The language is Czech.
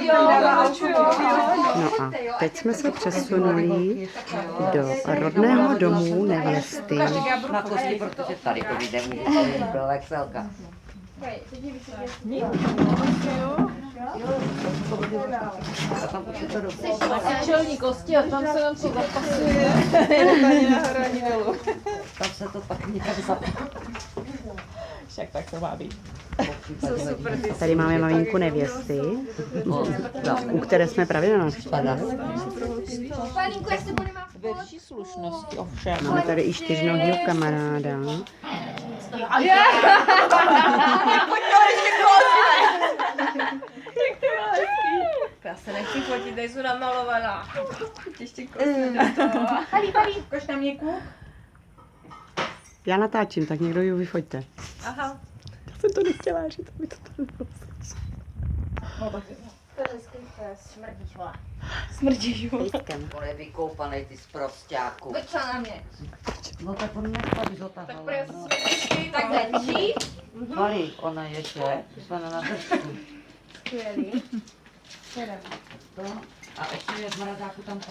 No a teď jsme se přesunuli do rodného domu nevesty. Na kosti, protože tady to jde, byla vexelka. Čelní kosti a tam se nám co zapasuje. Tam se to pak někam zapne. Však tak to má být. Tady máme maminku nevěsty, u které jsme právě na návštěvě. Ve vší slušnosti ovšem. Máme tady i čtyřnohýho kamaráda. Já se nechci fotit, nejsou namalovaná. Ještě kosti. Halí, ukaž tam někoho. Já natáčím, tak někdo ji vyfoťte. Aha. Já jsem to nechtěla říct, aby to tam bylo. To je hezký, to je smrdíš, vole. Smrdíš ho. On je vykoupanej, ty z prosťáku. Pojď co na mě. No tak on mě tady zotahoval. Takhle drží. Mali, ona je že? Jsme na držku. Skvělý. To. A ještě je v mrazáku tam